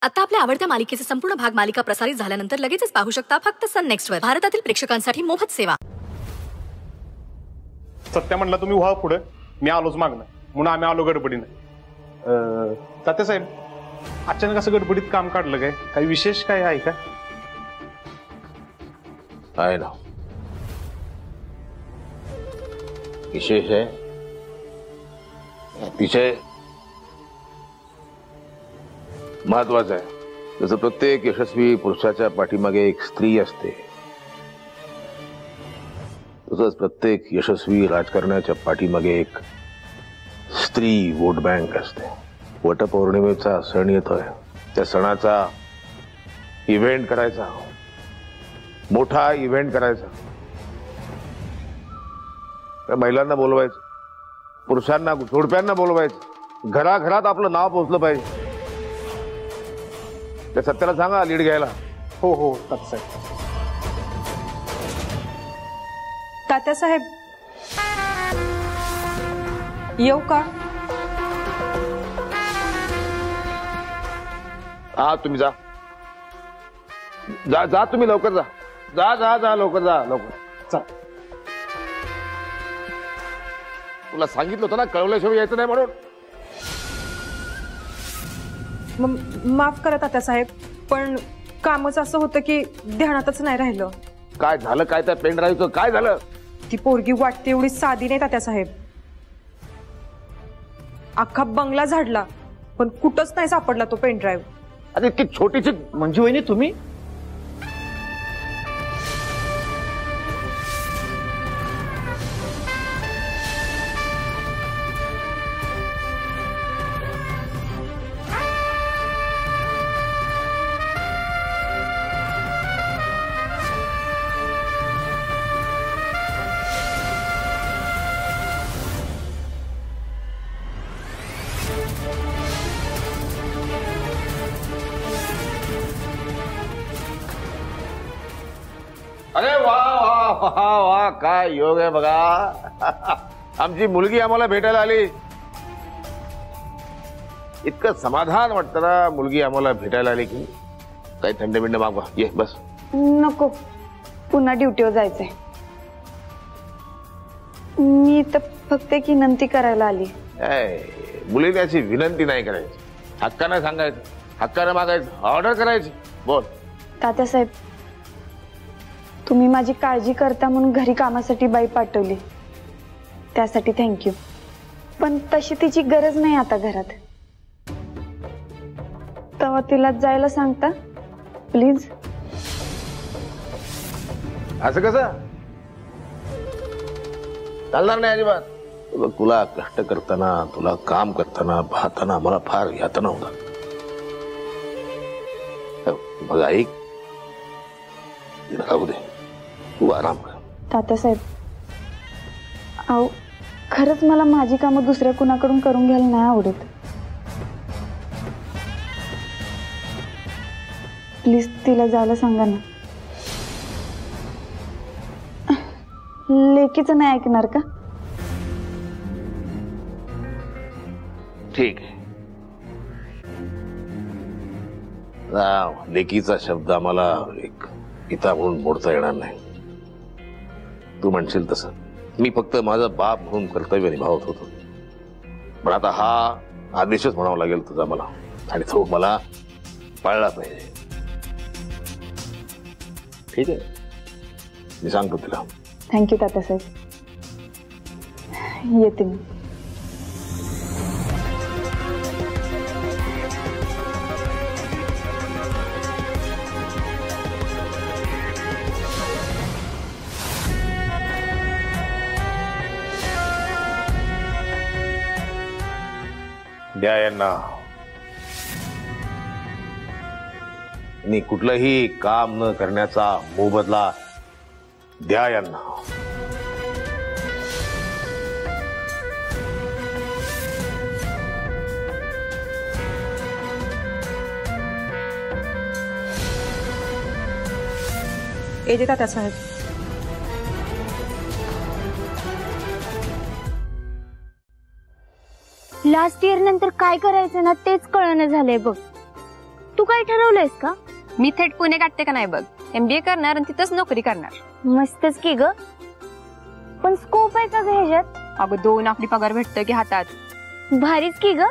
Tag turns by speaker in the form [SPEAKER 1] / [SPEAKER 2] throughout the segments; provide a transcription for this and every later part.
[SPEAKER 1] आता आपल्या आवडत्या मालिकेचे संपूर्ण भाग मालिका प्रसारित झाल्यानंतर लगेचच पाहू शकता फक्त सन नेक्स्ट वर. भारतातील प्रेक्षकांसाठी मोफत सेवा.
[SPEAKER 2] सत्या म्हणला तुम्ही व्हा पुढे, मी आलोच मागणं म्हणून आम्ही आलो गडबडीनं. तात्यासाहेब अचानक असं गडबडीत काम काढलं काय? काही विशेष काय आहे का?
[SPEAKER 3] आहे ना, विशेष आहे, अतिशय महत्वाचं आहे. जसं प्रत्येक यशस्वी पुरुषाच्या पाठीमागे एक स्त्री असते, तसंच प्रत्येक यशस्वी राजकारण्याच्या पाठीमागे एक स्त्री वोट बँक असते. वटपौर्णिमेचा सण येतोय, त्या सणाचा इव्हेंट करायचा, मोठा इव्हेंट करायचा. त्या महिलांना बोलवायचं, पुरुषांना, जोडप्यांना बोलवायचं, घराघरात आपलं नाव पोहोचलं पाहिजे. त्या सत्याला सांगा लीड घ्यायला.
[SPEAKER 2] हो हो तात्यासाहेब.
[SPEAKER 4] तात्यासाहेब येऊ का?
[SPEAKER 3] हा तुम्ही जा जा जा, तुम्ही लवकर जा जा जा जा, लवकर जा, लवकर जा. तुला सांगितलं होतं ना कळवल्याशिवाय यायचं नाही म्हणून.
[SPEAKER 4] माफ करा तात्यासाहेब, पण कामच असं होतं की ध्यानातच नाही राहिलं.
[SPEAKER 3] काय झालं काय? त्या पेन ड्राईव्हचं काय झालं?
[SPEAKER 4] ती पोरगी वाटते एवढी साधी नाही तात्यासाहेब. अख्खा बंगला झाडला पण कुठंच नाही सापडला तो पेन ड्राईव्ह.
[SPEAKER 3] अरे इतकी छोटीशी.
[SPEAKER 5] मंजू वहिनी तुम्ही?
[SPEAKER 3] अरे वा वा वा वा, काय योग आहे बघा. आमची मुलगी आम्हाला भेटायला आली. इतकं समाधान वाटतं ना मुलगी आम्हाला भेटायला आली की. काही थंड बिंड मागवा, ये बस.
[SPEAKER 6] नको, पुन्हा ड्युटीवर जायचंय. मी तर फक्त एक विनंती करायला आली.
[SPEAKER 3] मुली त्याची विनंती नाही करायची, हक्कानं सांगायचं, हक्कानं मागायचं, ऑर्डर करायची. बोल.
[SPEAKER 6] तात्यासाहेब तुम्ही माझी काळजी करता म्हणून घरी कामासाठी बाई पाठवली, त्यासाठी थँक्यू. पण तशी तिची गरज नाही आता घरात. तेव्हा तिला जायला सांगता प्लीज.
[SPEAKER 3] असं कसं चालणार नाही अजिबात. तुला कष्ट करताना, तुला काम करताना पाहताना मला फार यातना होता. बघ ऐक, राहू दे, तू आराम कर.
[SPEAKER 6] तात्यासाहेब अहो, खरंच मला माझी कामं दुसऱ्या कुणाकडून करून घ्यायला नाही आवडत. प्लीज तिला जायला सांगा ना. लेकीचं नाही ऐकणार का?
[SPEAKER 3] ठीक आहे, लेकीचा शब्द आम्हाला एक पिता म्हणून मोडता येणार नाही. तू म्हणशील तसं मी फक्त माझा बाप म्हणून कर्तव्य निभावत होतो. पण आता हा आदेशच म्हणावा लागेल तुझा मला, आणि तो मला पाळला पाहिजे. ठीक आहे, मी सांगतो तिला.
[SPEAKER 6] थँक्यू तात्यासाहेब, येते मी.
[SPEAKER 3] द्या यांना. मी कुठलंही काम न करण्याचा मोबदला द्या यांना.
[SPEAKER 4] येते तात्यासाहेब.
[SPEAKER 7] लास्ट इयर नंतर काय करायचं ना तेच कळणं झालंय बघ.
[SPEAKER 5] तू काय ठरवलंयस का?
[SPEAKER 7] मी थेट पुणे गाठते का नाही बघ. MBA करणार आणि तिथंच नोकरी करणार.
[SPEAKER 5] मस्तच की ग. पण स्कोप आहे का ग ह्याच्यात?
[SPEAKER 7] अगं 2 आपली पगार भेटतोय की हातात.
[SPEAKER 5] भारीच की ग.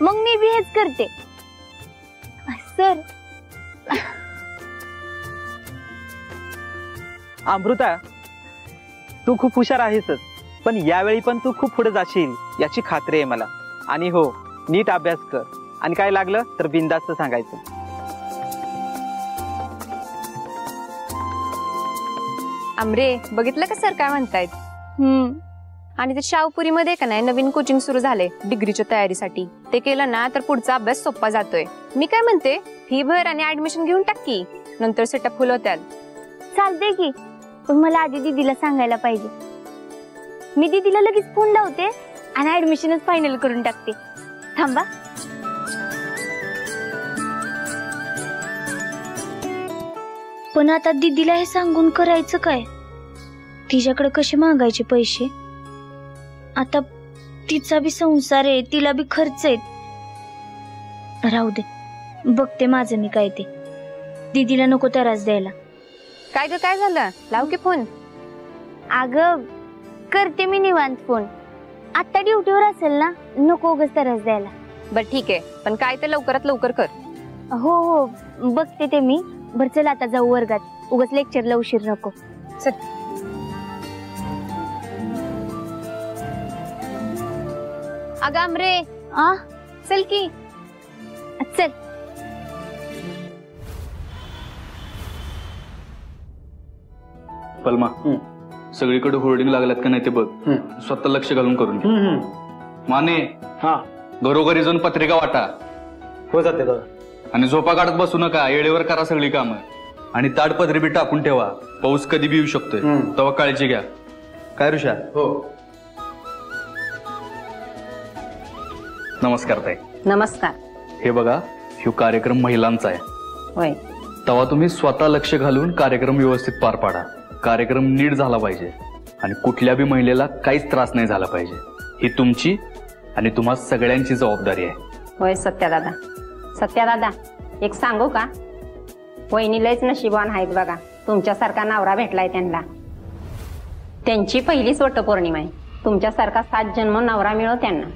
[SPEAKER 5] मग मी बी हेच करते. सर
[SPEAKER 8] अमृता, तू खूप हुशार आहेसच, पण यावेळी पण तू खूप पुढे जाशील याची खात्री आहे मला. आणि हो, नीट अभ्यास कर आणि काय लागलं तर बिनधास्त सांगायचं.
[SPEAKER 7] आमरे, बघितलं का सर काय म्हणतायत? आणि ते शाहपुरीमध्ये का नाही नवीन कोचिंग सुरू झाले डिग्रीच्या तयारीसाठी. ते केलं ना तर पुढचा अभ्यास सोपा जातोय. मी काय म्हणते, फी भर आणि ऍडमिशन घेऊन टाकी, नंतर सेटअप फुल होत्याल.
[SPEAKER 5] चालते की, पण मला आधी दीदीला सांगायला पाहिजे. मी दीदीला लगेच फोन लावते आणि ऍडमिशनच फायनल करून टाकते. थांबा. पण आता दीदीला हे सांगून करायचं काय? तिच्याकडे कसे मागायचे पैसे? आता तिचा बी संसार आहे, तिला बी खर्च आहेत. राहू दे, बघते माझं मी काय ते. दीदीला नको त्रास द्यायला.
[SPEAKER 7] काय ग, काय झालं? लाव की फोन.
[SPEAKER 5] अगं करते मी निवांत फोन. आता ड्युटीवर असेल ना, नको उगाच त्रास द्यायला.
[SPEAKER 7] बर ठीक आहे, पण काय ते लवकरात लवकर कर.
[SPEAKER 5] हो हो, बघते ते मी. बर चल आता जाऊ वर्गात, उगाच लेक्चरला उशीर नको.
[SPEAKER 7] चल. अगं आमरे,
[SPEAKER 5] चल की. चल.
[SPEAKER 9] पलमा, सगळीकडे होर्डिंग लागल्यात का नाही ते बघ. स्वतः लक्ष घालून करून घे. माने, घरोघरी जाऊन पत्रिका वाटा.
[SPEAKER 2] हो जाते
[SPEAKER 9] आणि झोपा काढत बसू नका, येळेवर करा सगळी कामं. आणि ताडपत्री बी टाकून ठेवा, पाऊस कधी बी येऊ शकतोय, तेव्हा काळजी घ्या. काय ऋषा? हो. नमस्कार ताई.
[SPEAKER 10] नमस्कार.
[SPEAKER 9] हे बघा, हा कार्यक्रम महिलांचा आहे.
[SPEAKER 10] होय.
[SPEAKER 9] तेव्हा तुम्ही स्वतः लक्ष घालून कार्यक्रम व्यवस्थित पार पाडा. कार्यक्रम नीट झाला पाहिजे आणि कुठल्या बी महिलेला काहीच त्रास नाही झाला पाहिजे. ही तुमची आणि तुम्हा सगळ्यांची जबाबदारी आहे.
[SPEAKER 10] होय सत्यादादा. सत्यादादा, एक सांगू का? वहिनी लयच नशिबान आहेत बघा, तुमच्यासारखा नवरा भेटलाय त्यांना. त्यांची पहिलीच वटपौर्णिमा आहे. तुमच्यासारखा 7 जन्म नवरा मिळो त्यांना.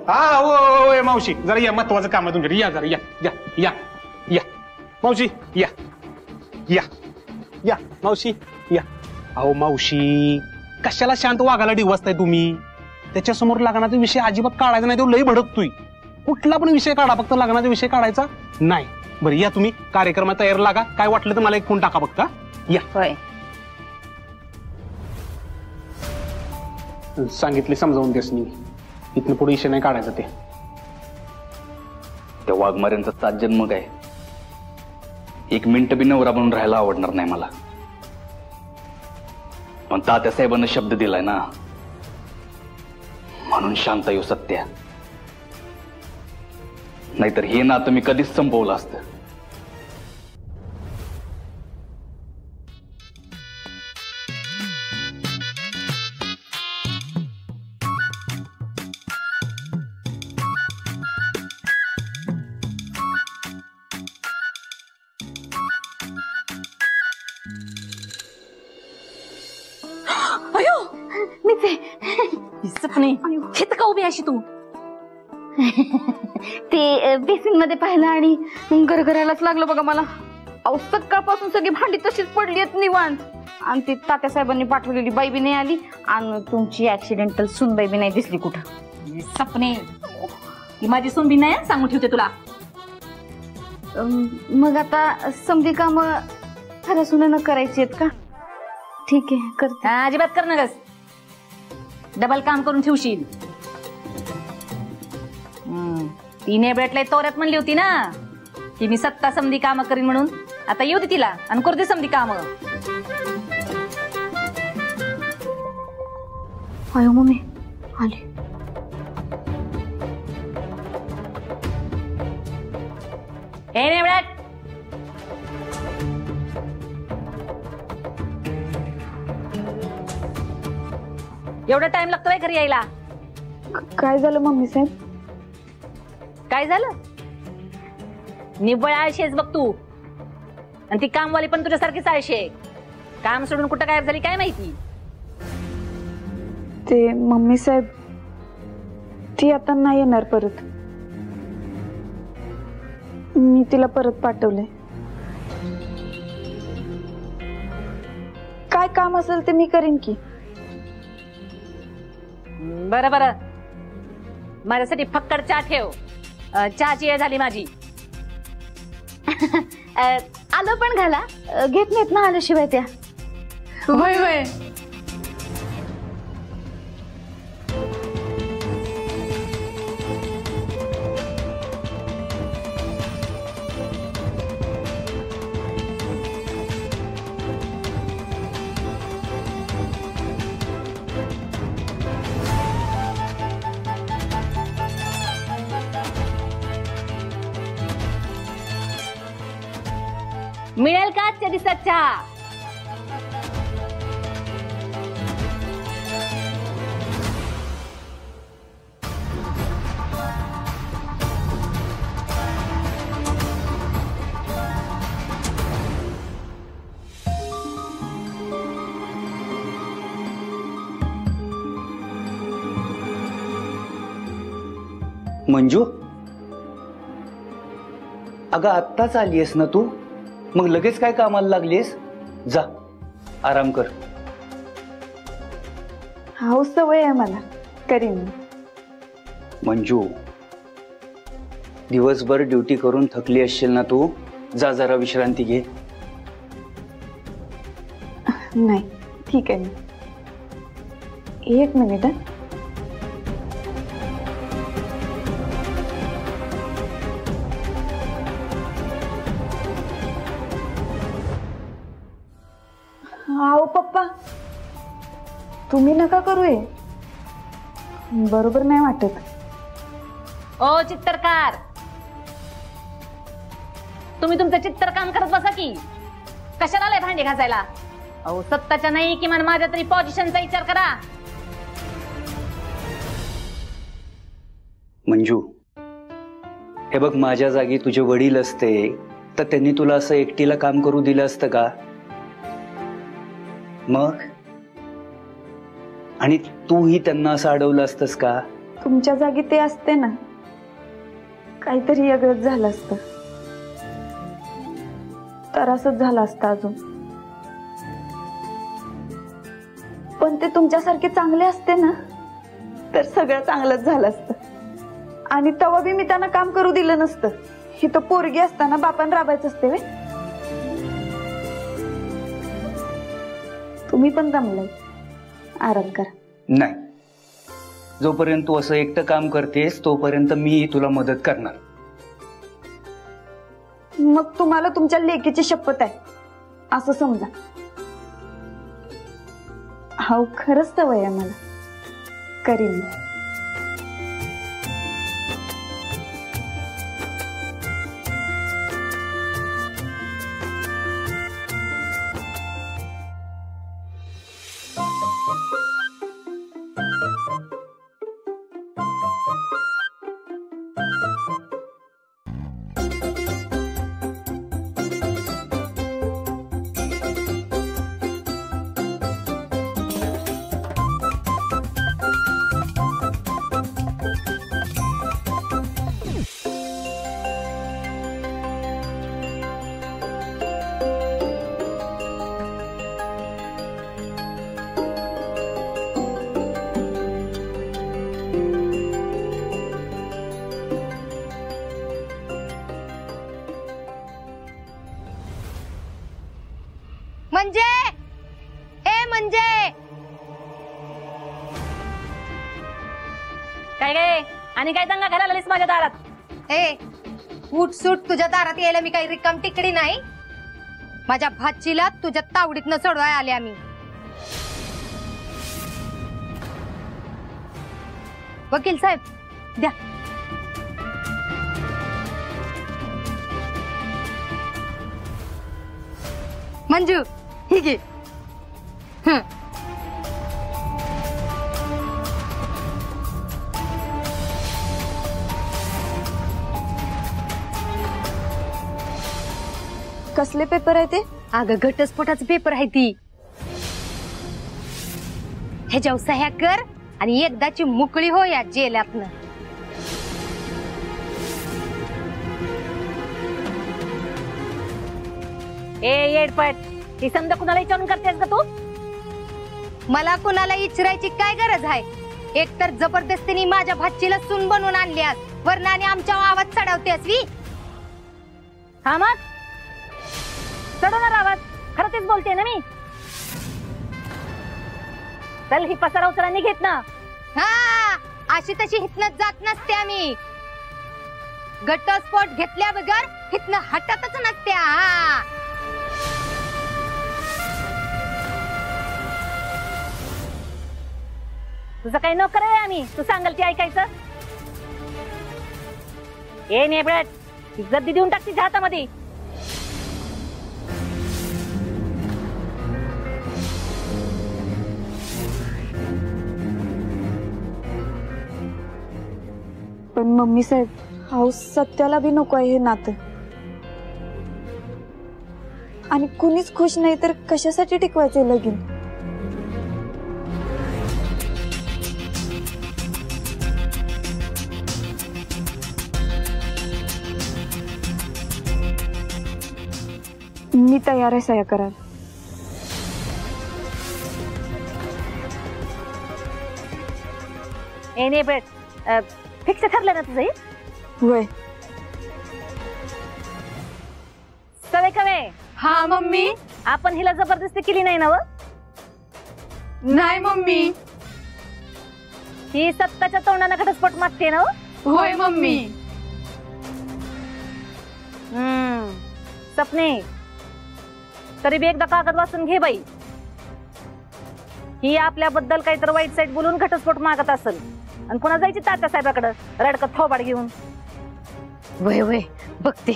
[SPEAKER 2] हा हो मावशी, जरा या, महत्वाचं काम आहे तुमच्याकडे. या जरा, या या या या मावशी, या या या मावशी या. अहो मावशी, कशाला शांत वागायला डिवसताय तुम्ही? त्याच्यासमोर लग्नाचा विषय अजिबात काढायचा नाही, तो लई भडकतोय. कुठला पण विषय काढा, फक्त लग्नाचा विषय काढायचा नाही. बरं या तुम्ही कार्यक्रमात तयार लागा. काय वाटलं तर मला एक फोन टाका फक्त. या.
[SPEAKER 10] होय.
[SPEAKER 2] सांगितले समजावून त्यासनी, इथनं पुढे विषय नाही काढायचा. ते
[SPEAKER 9] त्या वाघमाऱ्यांचा 7 जन्म काय, 1 मिनिट बी नवरा बनून राहायला आवडणार नाही मला. पण तात्या साहेबांना शब्द दिलाय ना, म्हणून शांत येऊ सत्या. नाहीतर हे नातं मी कधीच संपवलं असतं.
[SPEAKER 1] का उभी अशी तू?
[SPEAKER 5] ते बेसिन मध्ये पाहिलं आणि गरगरायलाच लागलं बघा मला. अहो सकाळपासून सगळी भांडी तशीच पडली आहेत निवांत. आणि ती तात्यासाहेबांनी पाठवलेली बाई बी नाही आली आणि तुमची ऍक्सिडेंटल सूनबाई बी नाही दिसली कुठं.
[SPEAKER 1] सपने, ती माझी सून बी नाही, सांगून ठेवते तुला.
[SPEAKER 5] मग आता समधी काम खऱ्या सुनेनं करायची आहेत का? ठीक आहे, करते.
[SPEAKER 1] अजिबात कर नगस, डबल काम करून ठेवशील. तिने भेटलंय तोऱ्यात म्हणली होती ना की मी सत्ता समधी काम करीन म्हणून. आता येऊ दे तिला आणि करते समधी काम.
[SPEAKER 5] अयो मम्मी आले.
[SPEAKER 1] एवढा टाइम लागतोय घरी यायला?
[SPEAKER 6] काय झालं मम्मी साहेब?
[SPEAKER 1] काय झालं? निव्वळ आळशी आहेस बघ तू. आणि ती कामवाली पण तुझ्यासारखीच आळशी आहे. काम सोडून कुठं गायब झाली काय माहिती.
[SPEAKER 6] ते मम्मी साहेब, ती आता नाही येणार परत. मी तिला परत पाठवले. काय काम असेल ते मी करीन की.
[SPEAKER 1] बरं बरं, माझ्यासाठी फक्कड चहा ठेव. चहाची वेळ झाली माझी.
[SPEAKER 5] आलं पण घाला, घेत नाहीत ना आल्याशिवाय त्या.
[SPEAKER 1] होय होय. मिळेल का आजच्या दिवसात चहा?
[SPEAKER 11] मंजू, अगं आत्ताच आलीयस ना तू? मग लगेच काय कामाला लागलीस? जा आराम कर.
[SPEAKER 6] हाऊ सवय आहे मला, करीन.
[SPEAKER 11] मंजू, दिवसभर ड्युटी करून थकली असशील ना तू? जा जरा विश्रांती घे.
[SPEAKER 6] नाही ठीक आहे. एक मिनिट. आओ पप्पा, तुम्ही नका करू हे. बरोबर नाही वाटत.
[SPEAKER 1] ओ चित्तरकार, तुम्ही तुमचं चित्तरकाम करत बसा की. कशाला आलाय भांडे घासायला? अहो सत्ताच्या नाही किमान माझ्या तरी पोझिशनचा विचार करा.
[SPEAKER 11] मंजू, हे बघ, माझ्या जागी तुझे वडील असते तर त्यांनी तुला असं एकटीला काम करू दिलं असतं का? मग आणि तूही त्यांना असं अडवलं असतंस का?
[SPEAKER 6] तुमच्या जागी ते असते ना, काहीतरी वेगळंच झालं असतं. तर असंच झालं असतं अजून. पण ते तुमच्यासारखे चांगले असते ना, तर सगळं चांगलंच झालं असतं. आणि तेव्हा बी मी त्यांना काम करू दिलं नसतं. ही तर पोरगी असताना बापान राबायचं असते वे. तुम्ही पण दमलाय, आराम करा.
[SPEAKER 11] नाही, जोपर्यंत तू असं एकटं काम करतेस तोपर्यंत मी तुला मदत करणार.
[SPEAKER 6] मग तुम्हाला तुमच्या लेकीची शपथ आहे असं समजा. हाव खरंच सवय आहे मला, करीन.
[SPEAKER 7] म्हणजे
[SPEAKER 1] काय काय आणि काय दंगा घालायला आलीस माझ्या दारात?
[SPEAKER 7] उठ सूट, तुझ्या दारात यायला मी काही रिकाम टिकडी नाही. माझ्या भाचीला तुझ्या तावडीतनं सोडवाय आले आम्ही. वकील साहेब द्या. मंजू ही घे.
[SPEAKER 6] कसले पेपर आहे ते?
[SPEAKER 7] अगं घटस्फोटाचा पेपर आहे ती. ह्याच्यावर सह्या कर आणि एकदाची मोकळी हो या जेलातनं.
[SPEAKER 1] ए येडपट, ही समजा कुणाला विचारून करतेस का तू?
[SPEAKER 7] मला कुणाला इचरायची काय गरज आहे? एकतर जबरदस्तीने माझ्या भाचीला सून बनवून आणल्यास, वरना आणि आमच्या आवाज चढवतेस वी.
[SPEAKER 1] हा मग चढवणार आवाज, खरं तेच बोलते ना मी. चल ही पसारा उचला निघेत ना.
[SPEAKER 7] हा, अशी तशी हितनं जात नसते आम्ही. घटस्फोट घेतल्या बगर हितनं हटतच नसत्या. हा,
[SPEAKER 1] तुझं काही नोकर आहे आम्ही, तू सांगाल ते ऐकायचं. ए नेबळट, इज्जत देऊन टाक तिच्या हातामध्ये.
[SPEAKER 6] पण मम्मी साहेब, हाऊस सत्याला बी नको आहे हे नातं. आणि कुणीच खुश नाही तर कशासाठी टिकवायचे लगीन? मी तयार आहे सह्या करायला.
[SPEAKER 1] ए नेबळट, फिक्स ठरलं ना तुझं?
[SPEAKER 6] होय.
[SPEAKER 1] सवय कवे.
[SPEAKER 4] हा मम्मी.
[SPEAKER 1] आपण हिला जबरदस्ती केली नाही ना?
[SPEAKER 4] नाही मम्मी.
[SPEAKER 1] ही सत्ताच्या तोंडाने घटस्फोट मागते ना?
[SPEAKER 4] होय मम्मी.
[SPEAKER 1] सपने, तरी बी एकदा कागद वाचून घे बाई. ही आपल्याबद्दल काहीतरी वाईट साईट बोलून घटस्फोट मागत असेल आणि पुन्हा जायची तात्या साहेबाकडे रडकत थोबाड घेऊन.
[SPEAKER 7] वय वय बघते.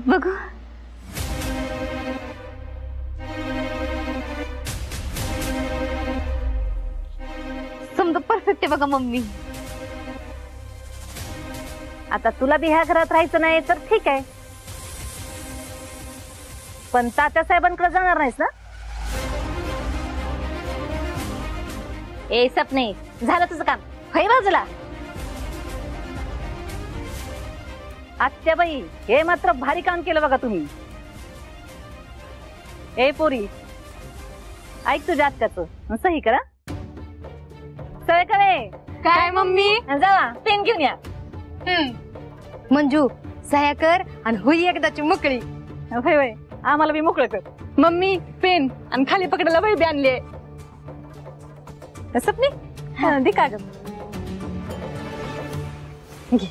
[SPEAKER 6] बघू.
[SPEAKER 7] समजा परफेक्ट आहे बघा मम्मी.
[SPEAKER 1] आता तुला बी ह्या घरात राहायचं नाही तर ठीक आहे, पण तात्या साहेबांकडे जाणार नाहीस ना? ए सपने, झालं तुझं काम, होय बाजूला. आत्याबाई, हे मात्र भारी काम केलं बघा तुम्ही. ए पोरी, ऐक तुझ्या आत्याचं, सही करा. सवय करे.
[SPEAKER 4] काय मम्मी?
[SPEAKER 1] जावा पेन घेऊन या.
[SPEAKER 7] मंजू, सह्या कर आणि होई एकदाची मोकळी.
[SPEAKER 1] होय होय, आम्हाला बी मोकळं कर.
[SPEAKER 4] मम्मी पेन आणि खाली पकडायला वही बी आणली.
[SPEAKER 1] सपने दे कागद. घे.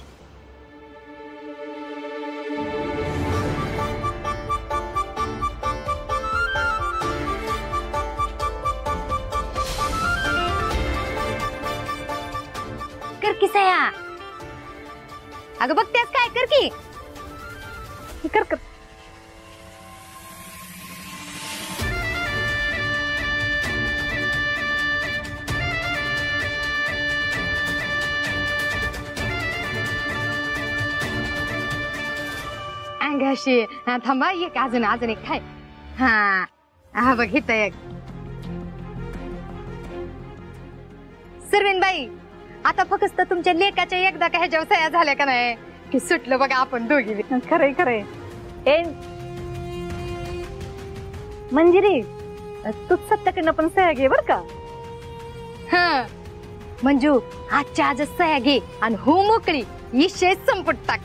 [SPEAKER 7] कर की सह्या. अगं बघतेस काय, कर की.
[SPEAKER 1] कर कर.
[SPEAKER 7] अंगाशी थांबा, एक अजून अजून एक काय. हा हा बघ हित एक. सर्वेनबाई, आता फक्त तुमच्या लेकाच्या एकदा काय ह्याच्यावर सह्या झाल्या का नाही की सुटलं बघा आपण दोघी.
[SPEAKER 1] खरंय खरंय. ए मंजिरी, तूच सत्याकडनं पण सह्या घे बर का.
[SPEAKER 7] हा मंजू, आजच्या आजच सह्या घे आणि हो मोकळी, विषय संपट टाक.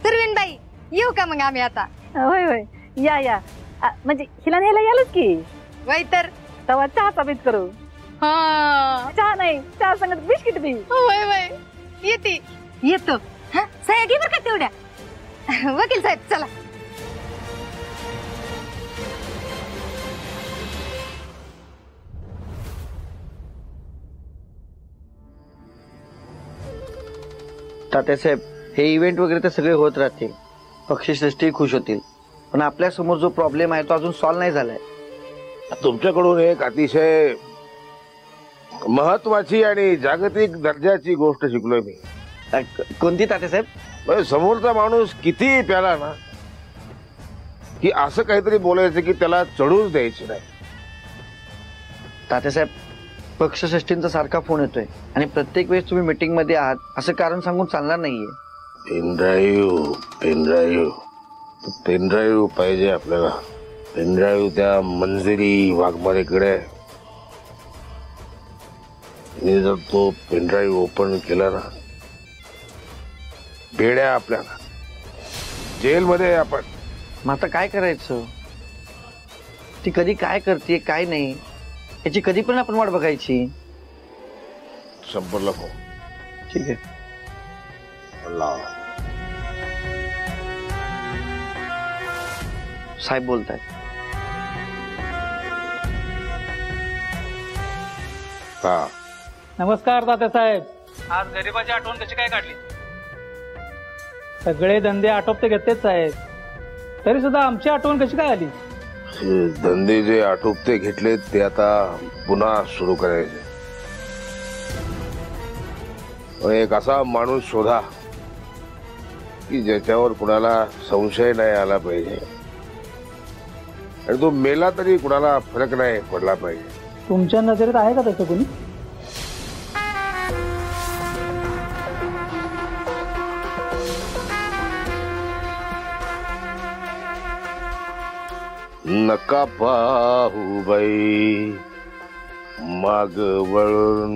[SPEAKER 7] सर्वेनबाई, येऊ का मग आम्ही आता?
[SPEAKER 1] होय होय, या या. म्हणजे हिला न्यायला यालच की.
[SPEAKER 7] वय तर
[SPEAKER 1] तवा चहाचा बीत करू.
[SPEAKER 7] हा,
[SPEAKER 1] चहा नाही, चहा सांगत बिस्किट बी.
[SPEAKER 7] वय वय येते. येतो. हा, सह्या घे बर का तेवढ्या. वकील साहेब चला.
[SPEAKER 12] तात्यासाहेब, हे इव्हेंट वगैरे तर सगळे होत राहतील, पक्षश्रेष्ठी खुश होतील, पण आपल्या समोर जो प्रॉब्लेम आहे तो अजून सॉल्व्ह नाही झालाय.
[SPEAKER 3] तुमच्याकडून एक अतिशय महत्वाची आणि जागतिक दर्जाची गोष्ट शिकलोय मी.
[SPEAKER 12] कोणती तात्यासाहेब?
[SPEAKER 3] म्हणजे समोरचा माणूस किती प्याला ना की असं काहीतरी बोलायचं की त्याला चढूच द्यायची नाही.
[SPEAKER 12] तात्यासाहेब, पक्षश्रेष्ठींचा सारखा फोन येतोय आणि प्रत्येक वेळेस तुम्ही मीटिंग मध्ये आहात असं कारण सांगून चालणार नाहीये.
[SPEAKER 3] पेनड्राईव्ह पाहिजे आपल्याला. पेनड्राईव्ह त्या मंजिरी वाघमारेकडे. जर तो पेनड्राईव्ह ओपन केला ना, बेड्या आपल्याला जेलमध्ये आपण.
[SPEAKER 12] मग आता काय करायचं? ती कधी काय करते काय नाही याची कधी पण आपण वाट बघायची.
[SPEAKER 3] संपर्कला फोन.
[SPEAKER 12] ठीक आहे. साहेब बोलतायत.
[SPEAKER 3] हा,
[SPEAKER 13] नमस्कार तात्यासाहेब. आज गरिबाची आठवण कशी काय काढली? सगळे धंदे आटोपते घेतेच साहेब, तरी सुद्धा आमची आठवण कशी काय आली?
[SPEAKER 3] धंदे जे आटोपते घेतले ते आता पुन्हा सुरू करायचे. एक असा माणूस शोधा की ज्याच्यावर कुणाला संशय नाही आला पाहिजे आणि तो मेला तरी कुणाला फरक नाही पडला पाहिजे.
[SPEAKER 13] तुमच्या नजरेत आहे का तसं कोणी?
[SPEAKER 3] नका पाहू बाई माग वळून.